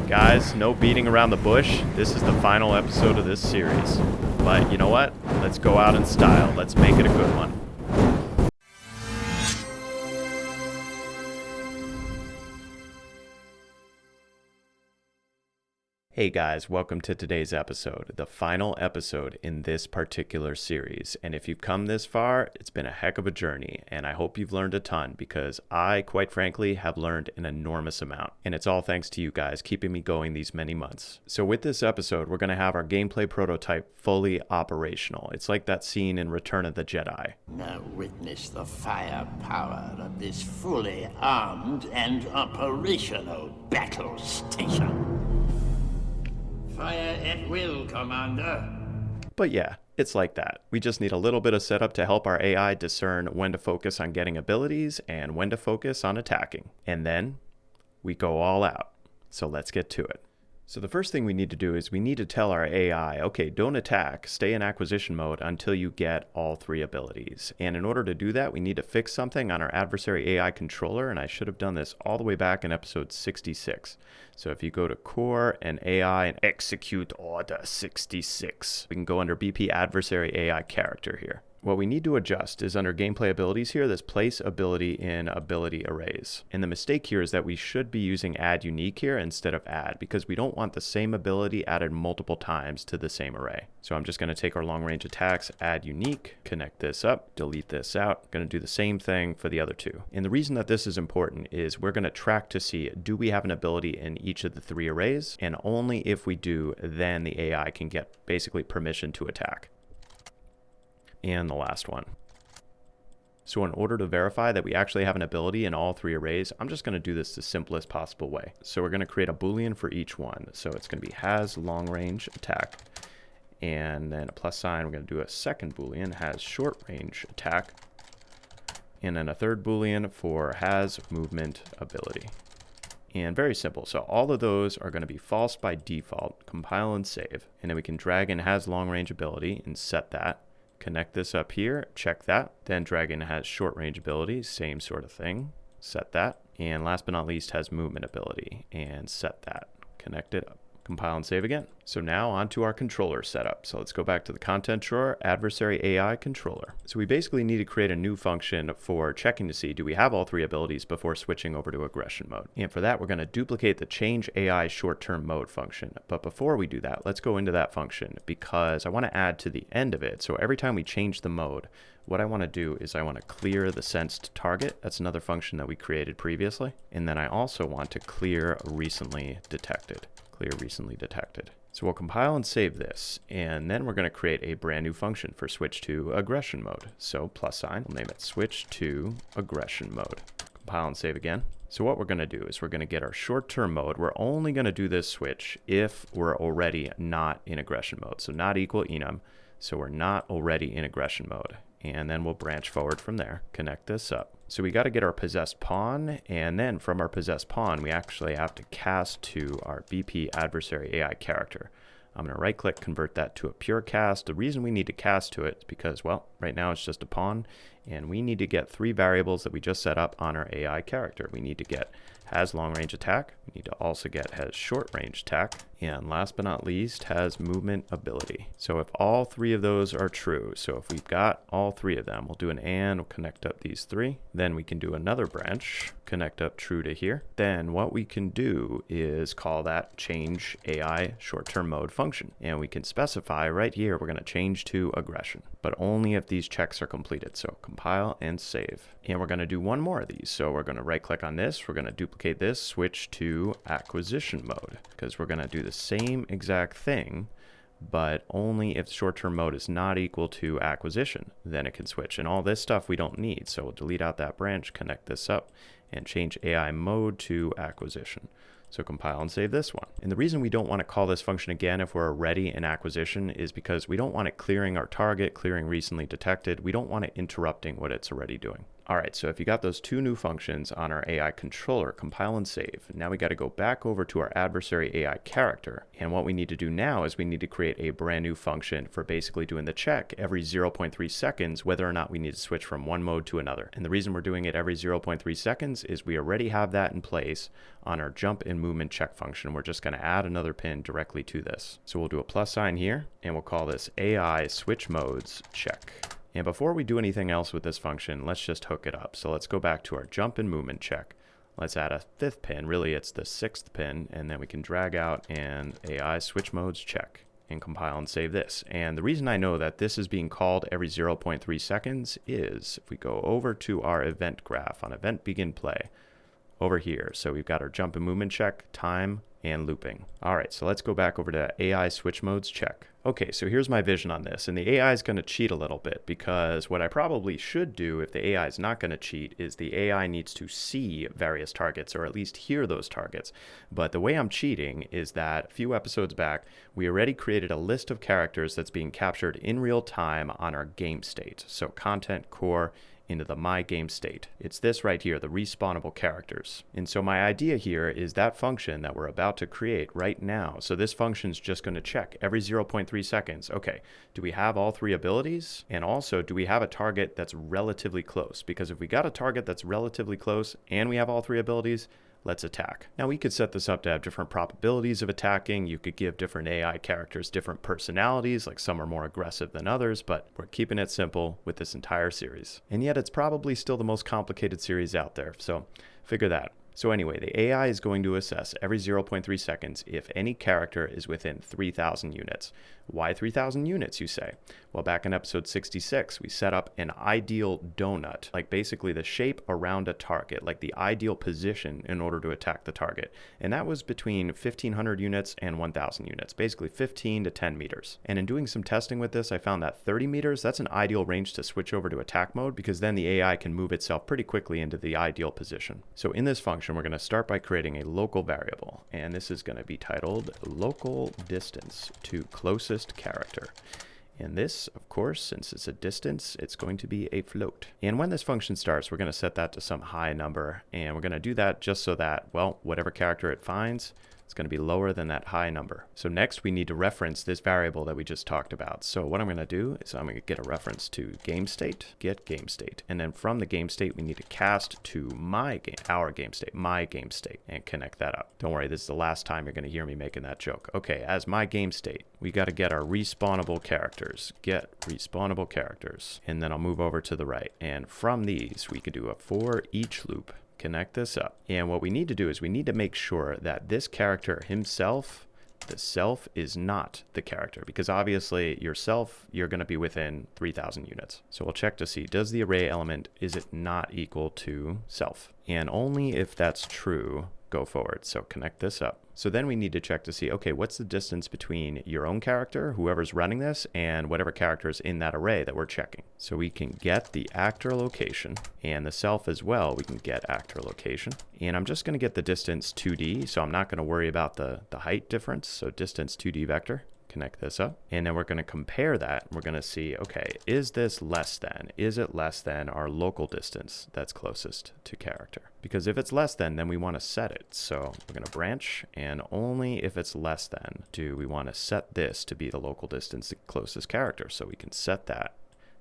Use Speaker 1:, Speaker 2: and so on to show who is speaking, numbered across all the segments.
Speaker 1: Guys, no beating around the bush. This is the final episode of this series. But you know what? Let's go out in style. Let's make it a good one. Hey guys, welcome to today's episode, the final episode in this particular series. And if you've come this far, it's been a heck of a journey, and I hope you've learned a ton because I, quite frankly, have learned an enormous amount. And it's all thanks to you guys keeping me going these many months. So with this episode, we're going to have our gameplay prototype fully operational. It's like that scene in Return of the Jedi.
Speaker 2: Now witness the firepower of this fully armed and operational battle station. Fire at will, Commander.
Speaker 1: But yeah, it's like that. We just need a little bit of setup to help our AI discern when to focus on getting abilities and when to focus on attacking. And then we go all out. So let's get to it. So the first thing we need to do is we need to tell our AI, okay, don't attack, stay in acquisition mode until you get all three abilities. And in order to do that, we need to fix something on our adversary AI controller, and I should have done this all the way back in episode 66. So if you go to core and AI and execute order 66, we can go under BP adversary AI character here. What we need to adjust is under gameplay abilities here, this place ability in ability arrays. And the mistake here is that we should be using add unique here instead of add because we don't want the same ability added multiple times to the same array. So I'm just going to take our long range attacks, add unique, connect this up, delete this out. I'm going to do the same thing for the other two. And the reason that this is important is we're going to track to see, do we have an ability in each of the three arrays? And only if we do, then the AI can get basically permission to attack. And the last one. So in order to verify that we actually have an ability in all three arrays, I'm just going to do this the simplest possible way. So we're going to create a Boolean for each one. So it's going to be has long range attack, and then a plus sign. We're going to do a second Boolean, has short range attack, and then a third Boolean for has movement ability. And very simple. So all of those are going to be false by default. Compile and save. And then we can drag in has long range ability and set that. Connect this up here, check that. Then drag in has short range ability, same sort of thing, set that. And last but not least has movement ability and set that. Connect it up. Compile and save again. So now onto our controller setup. So let's go back to the content drawer, adversary AI controller. So we basically need to create a new function for checking to see, do we have all three abilities before switching over to aggression mode? And for that, we're going to duplicate the change AI short-term mode function. But before we do that, let's go into that function because I want to add to the end of it. So every time we change the mode, what I want to do is I want to clear the sensed target. That's another function that we created previously. And then I also want to clear recently detected. Clear recently detected. So we'll compile and save this, and then we're going to create a brand new function for switch to aggression mode. So plus sign, we'll name it switch to aggression mode. Compile and save again. So what we're going to do is we're going to get our short-term mode. We're only going to do this switch if we're already not in aggression mode. So not equal enum, so we're not already in aggression mode. And then we'll branch forward from there, connect this up. So we got to get our possessed pawn, and then from our possessed pawn, we actually have to cast to our BP adversary AI character. I'm going to right click, convert that to a pure cast. The reason we need to cast to it is because, well, right now it's just a pawn, and we need to get three variables that we just set up on our AI character. We need to get has long range attack. We need to also get has short range attack. And last but not least, has movement ability. So if all three of those are true, so if we've got all three of them, we'll do an and, we'll connect up these three. Then we can do another branch, connect up true to here. Then what we can do is call that change AI short-term mode function. And we can specify right here, we're going to change to aggression, but only if these checks are completed. So compile and save. And we're going to do one more of these. So we're going to right click on this. We're going to duplicate this, switch to acquisition mode, because we're going to do the same exact thing, but only if short-term mode is not equal to acquisition, then it can switch. And all this stuff we don't need. So we'll delete out that branch, connect this up, and change AI mode to acquisition. So compile and save this one. And the reason we don't want to call this function again if we're already in acquisition is because we don't want it clearing our target, clearing recently detected. We don't want it interrupting what it's already doing. All right, so if you got those two new functions on our AI controller, compile and save. Now we got to go back over to our adversary AI character. And what we need to do now is we need to create a brand new function for basically doing the check every 0.3 seconds, whether or not we need to switch from one mode to another. And the reason we're doing it every 0.3 seconds is we already have that in place on our jump and movement check function. We're just going to add another pin directly to this. So we'll do a plus sign here, and we'll call this AI switch modes check. And before we do anything else with this function, let's just hook it up. So let's go back to our jump and movement check. Let's add a fifth pin. Really, it's the sixth pin. And then we can drag out and AI switch modes check and compile and save this. And the reason I know that this is being called every 0.3 seconds is if we go over to our event graph on event begin play over here. So we've got our jump and movement check, time, and looping. All right, so let's go back over to AI switch modes check. Okay, so here's my vision on this, and the AI is going to cheat a little bit because what I probably should do if the AI is not going to cheat is the AI needs to see various targets or at least hear those targets. But the way I'm cheating is that a few episodes back, we already created a list of characters that's being captured in real time on our game state. So content core into the my game state. It's this right here, the respawnable characters. And so my idea here is that function that we're about to create right now. So this function is just going to check every 0.3 seconds. Okay, do we have all three abilities? And also, do we have a target that's relatively close? Because if we got a target that's relatively close and we have all three abilities, let's attack. Now we could set this up to have different probabilities of attacking. You could give different AI characters different personalities, like some are more aggressive than others, but we're keeping it simple with this entire series. And yet it's probably still the most complicated series out there, so figure that. So anyway, the AI is going to assess every 0.3 seconds if any character is within 3,000 units. Why 3,000 units, you say? Well, back in episode 66, we set up an ideal donut, like basically the shape around a target, like the ideal position in order to attack the target. And that was between 1,500 units and 1,000 units, basically 15 to 10 meters. And in doing some testing with this, I found that 30 meters, that's an ideal range to switch over to attack mode because then the AI can move itself pretty quickly into the ideal position. So in this function, we're going to start by creating a local variable, and this is going to be titled local distance to closest character. And this, of course, since it's a distance, it's going to be a float. And when this function starts, we're going to set that to some high number, and we're going to do that just so that, well, whatever character it finds, it's going to be lower than that high number. So next we need to reference this variable that we just talked about. So what I'm going to do is I'm going to get a reference to game state, get game state. And then from the game state, we need to cast to our game state, my game state, and connect that up. Don't worry, this is the last time you're going to hear me making that joke. Okay, as my game state, we got to get our respawnable characters, get respawnable characters. And then I'll move over to the right. And from these, we could do a for each loop. Connect this up. And what we need to do is we need to make sure that this character himself, the self, is not the character, because obviously yourself, you're going to be within 3,000 units. So we'll check to see, does the array element, is it not equal to self? And only if that's true, go forward. So connect this up. So then we need to check to see, okay, what's the distance between your own character, whoever's running this, and whatever character is in that array that we're checking. So we can get the actor location, and the self as well, we can get actor location. And I'm just going to get the distance 2D, so I'm not going to worry about the height difference. So distance 2D vector. Connect this up, and then we're going to compare that. We're going to see, okay, is this less than, is it less than our local distance that's closest to character? Because if it's less than, then we want to set it. So we're going to branch, and only if it's less than do we want to set this to be the local distance to closest character. So we can set that,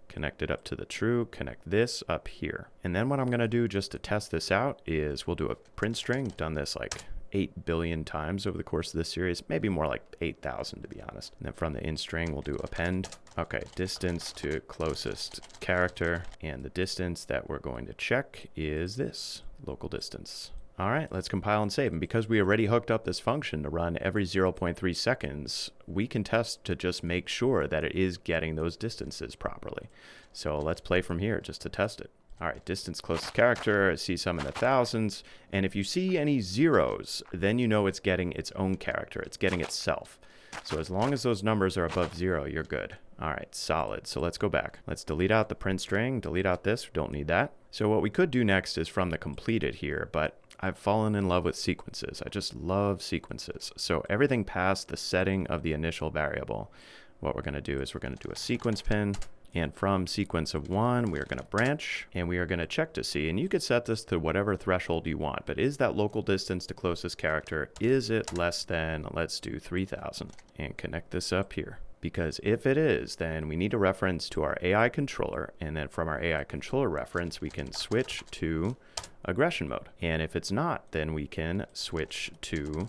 Speaker 1: connect it up to the true, connect this up here. And then what I'm going to do just to test this out is we'll do a print string. Done this like 8 billion times over the course of this series, maybe more like 8,000 to be honest. And then from the in string, we'll do append. Okay, distance to closest character, and the distance that we're going to check is this, local distance. All right, let's compile and save. And because we already hooked up this function to run every 0.3 seconds, we can test to just make sure that it is getting those distances properly. So let's play from here just to test it. All right, distance closest character, I see some in the thousands. And if you see any zeros, then you know it's getting its own character. It's getting itself. So as long as those numbers are above 0, you're good. All right, solid. So let's go back. Let's delete out the print string, delete out this. We don't need that. So what we could do next is from the completed here, but I've fallen in love with sequences. I just love sequences. So everything past the setting of the initial variable, what we're going to do is we're going to do a sequence pin. And from sequence of 1, we are going to branch, and we are going to check to see, and you could set this to whatever threshold you want, but is that local distance to closest character, is it less than, let's do 3,000, and connect this up here. Because if it is, then we need a reference to our AI controller, and then from our AI controller reference, we can switch to aggression mode. And if it's not, then we can switch to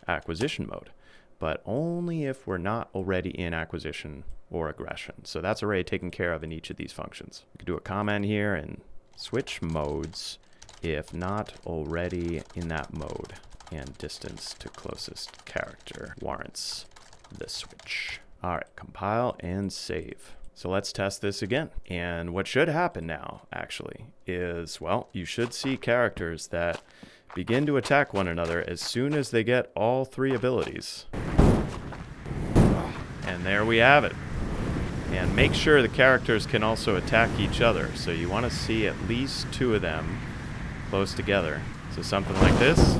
Speaker 1: acquisition mode, but only if we're not already in acquisition or aggression. So that's already taken care of in each of these functions. We could do a comment here and switch modes if not already in that mode, and distance to closest character warrants the switch. All right, compile and save. So let's test this again. And what should happen now, actually, is, well, you should see characters that begin to attack one another as soon as they get all 3 abilities. And there we have it. And make sure the characters can also attack each other. So you want to see at least 2 of them close together. So something like this.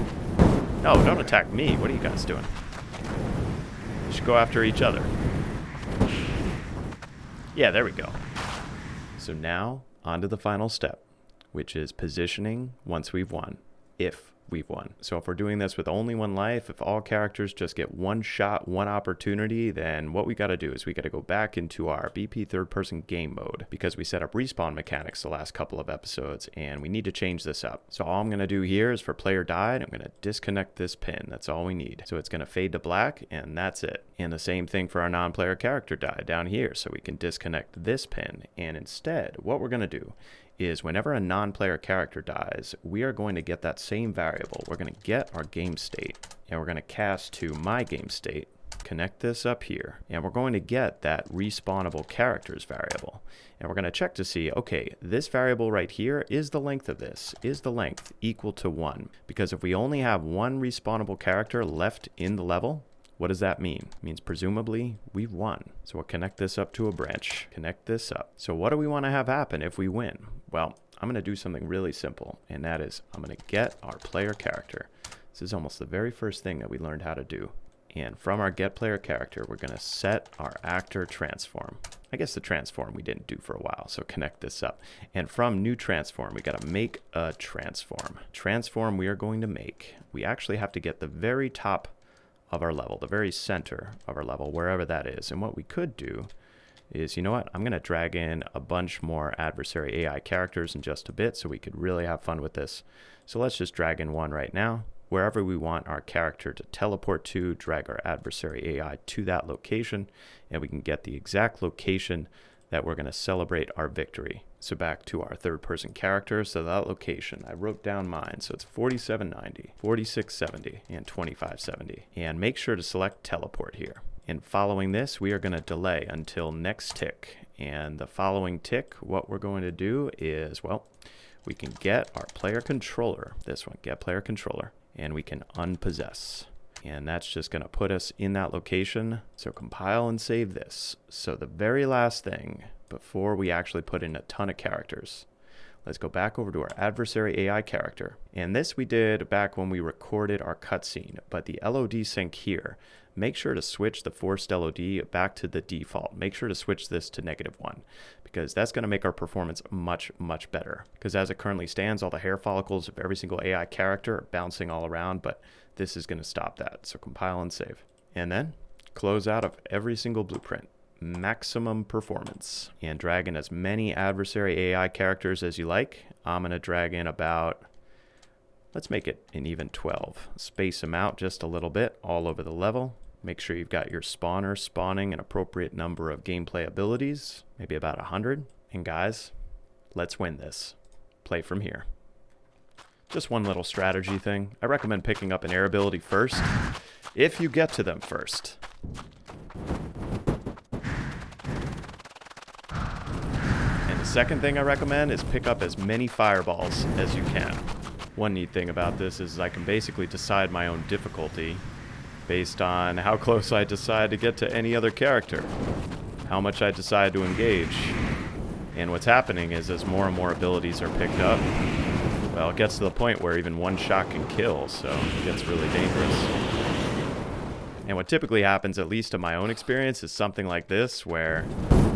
Speaker 1: No, don't attack me. What are you guys doing? You should go after each other. Yeah, there we go. So now, on to the final step, which is positioning once we've won, if we've won. So if we're doing this with only 1 life, if all characters just get 1 shot, 1 opportunity, then what we got to do is we got to go back into our BP third-person game mode, because we set up respawn mechanics the last couple of episodes, and we need to change this up. So all I'm going to do here is for player died, I'm going to disconnect this pin. That's all we need. So it's going to fade to black, and that's it. And the same thing for our non-player character died down here, so we can disconnect this pin. And instead, what we're going to do is whenever a non-player character dies, we are going to get that same variable. We're going to get our game state, and we're going to cast to my game state, connect this up here, and we're going to get that respawnable characters variable. And we're going to check to see, okay, this variable right here, is the length of this, is the length equal to 1? Because if we only have 1 respawnable character left in the level, what does that mean? It means presumably we've won. So we'll connect this up to a branch, connect this up. So what do we want to have happen if we win? Well, I'm going to do something really simple, and that is I'm going to get our player character. This is almost the very first thing that we learned how to do. And from our get player character, we're going to set our actor transform. I guess the transform we didn't do for a while, so connect this up. And from new transform, we got to make a transform. Transform we are going to make. We actually have to get the very top of our level, the very center of our level, wherever that is. And what we could do is, you know what, I'm going to drag in a bunch more adversary AI characters in just a bit so we could really have fun with this. So let's just drag in one right now. Wherever we want our character to teleport to, drag our adversary AI to that location, and we can get the exact location that we're going to celebrate our victory. So back to our third-person character. So that location, I wrote down mine. So it's 4790, 4670, and 2570. And make sure to select teleport here. And following this, we are going to delay until next tick. And the following tick, what we're going to do is, well, we can get our player controller, this one, get player controller, and we can unpossess. And that's just going to put us in that location. So compile and save this. So the very last thing before we actually put in a ton of characters, let's go back over to our adversary AI character. And this we did back when we recorded our cutscene, but the LOD sync here, make sure to switch the forced LOD back to the default. Make sure to switch this to -1, because that's going to make our performance much, much better. Because as it currently stands, all the hair follicles of every single AI character are bouncing all around, but this is going to stop that. So compile and save. And then close out of every single blueprint. Maximum performance. And drag in as many adversary AI characters as you like. I'm going to drag in about, let's make it an even 12. Space them out just a little bit all over the level. Make sure you've got your spawner spawning an appropriate number of gameplay abilities, maybe about 100. And guys, let's win this. Play from here. Just one little strategy thing. I recommend picking up an air ability first, if you get to them first. And the second thing I recommend is pick up as many fireballs as you can. One neat thing about this is I can basically decide my own difficulty based on how close I decide to get to any other character, how much I decide to engage. And what's happening is as more and more abilities are picked up, well, it gets to the point where even one shot can kill, so it gets really dangerous. And what typically happens, at least in my own experience, is something like this, where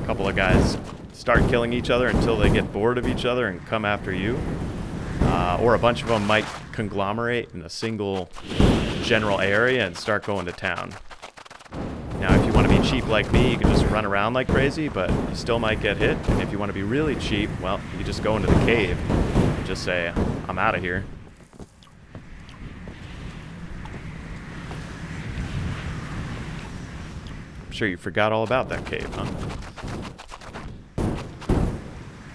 Speaker 1: A couple of guys start killing each other until they get bored of each other and come after you. Or a bunch of them might conglomerate in a single general area and start going to town. Now, if you want to be cheap like me, you can just run around like crazy, but you still might get hit. And if you want to be really cheap, well, you can just go into the cave and just say, I'm out of here. I'm sure you forgot all about that cave, huh?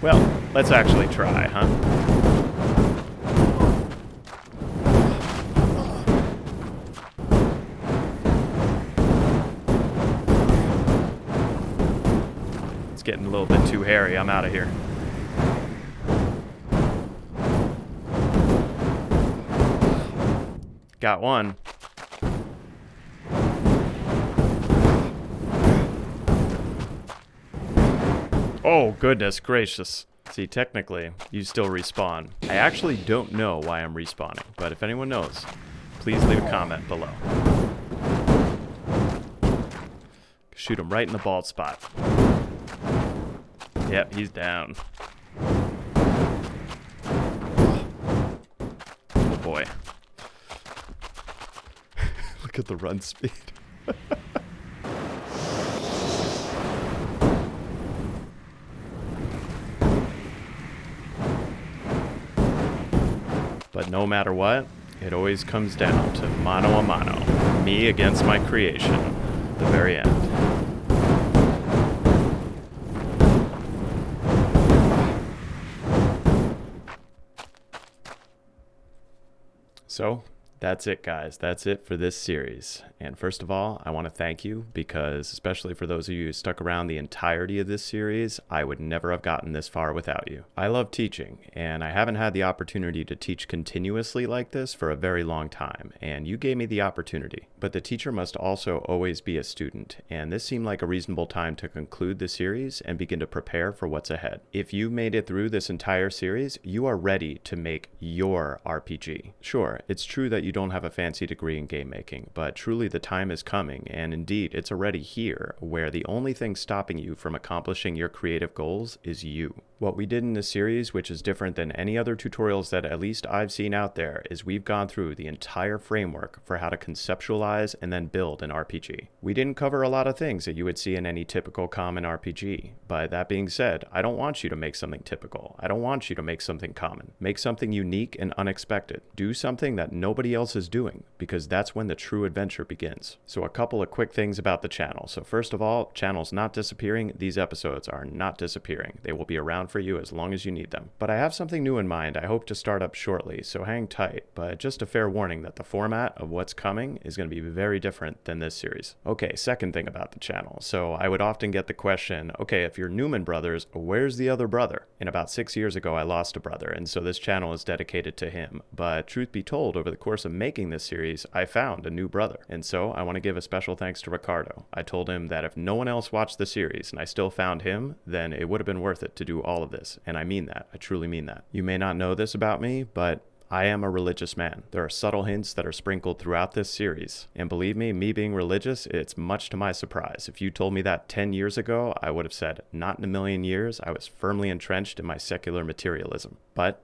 Speaker 1: Well, let's actually try, huh? It's getting a little bit too hairy. I'm out of here. Got one. Oh, goodness gracious. See, technically, you still respawn. I actually don't know why I'm respawning, but if anyone knows, please leave a comment below. Shoot him right in the bald spot. Yep, he's down. Oh boy. Look at the run speed. But no matter what, it always comes down to mano a mano. Me against my creation. The very end. So, that's it, guys. That's it for this series. And first of all, I want to thank you because, especially for those of you who stuck around the entirety of this series, I would never have gotten this far without you. I love teaching, and I haven't had the opportunity to teach continuously like this for a very long time, and you gave me the opportunity. But the teacher must also always be a student, and this seemed like a reasonable time to conclude the series and begin to prepare for what's ahead. If you made it through this entire series, you are ready to make your RPG. Sure, it's true that you don't have a fancy degree in game making, but truly the time is coming, and indeed it's already here, where the only thing stopping you from accomplishing your creative goals is you. What we did in this series, which is different than any other tutorials that at least I've seen out there, is we've gone through the entire framework for how to conceptualize and then build an RPG. We didn't cover a lot of things that you would see in any typical common RPG, but that being said, I don't want you to make something typical. I don't want you to make something common. Make something unique and unexpected. Do something that nobody else is doing, because that's when the true adventure begins. So a couple of quick things about the channel. So first of all, channel's not disappearing. These episodes are not disappearing. They will be around for you as long as you need them. But I have something new in mind I hope to start up shortly, so hang tight. But just a fair warning that the format of what's coming is going to be very different than this series. Okay, second thing about the channel. So I would often get the question, okay, if you're Newman Brothers, where's the other brother? And about 6 years ago, I lost a brother, and so this channel is dedicated to him. But truth be told, over the course of making this series, I found a new brother. And so I want to give a special thanks to Ricardo. I told him that if no one else watched the series and I still found him, then it would have been worth it to do all of this. And I mean that. I truly mean that. You may not know this about me, but I am a religious man. There are subtle hints that are sprinkled throughout this series. And believe me being religious, it's much to my surprise. If you told me that 10 years ago, I would have said, not in a million years. I was firmly entrenched in my secular materialism. But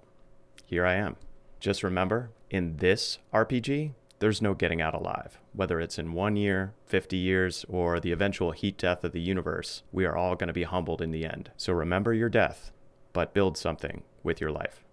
Speaker 1: here I am. Just remember, in this RPG, there's no getting out alive. Whether it's in 1 year, 50 years, or the eventual heat death of the universe, we are all going to be humbled in the end. So remember your death, but build something with your life.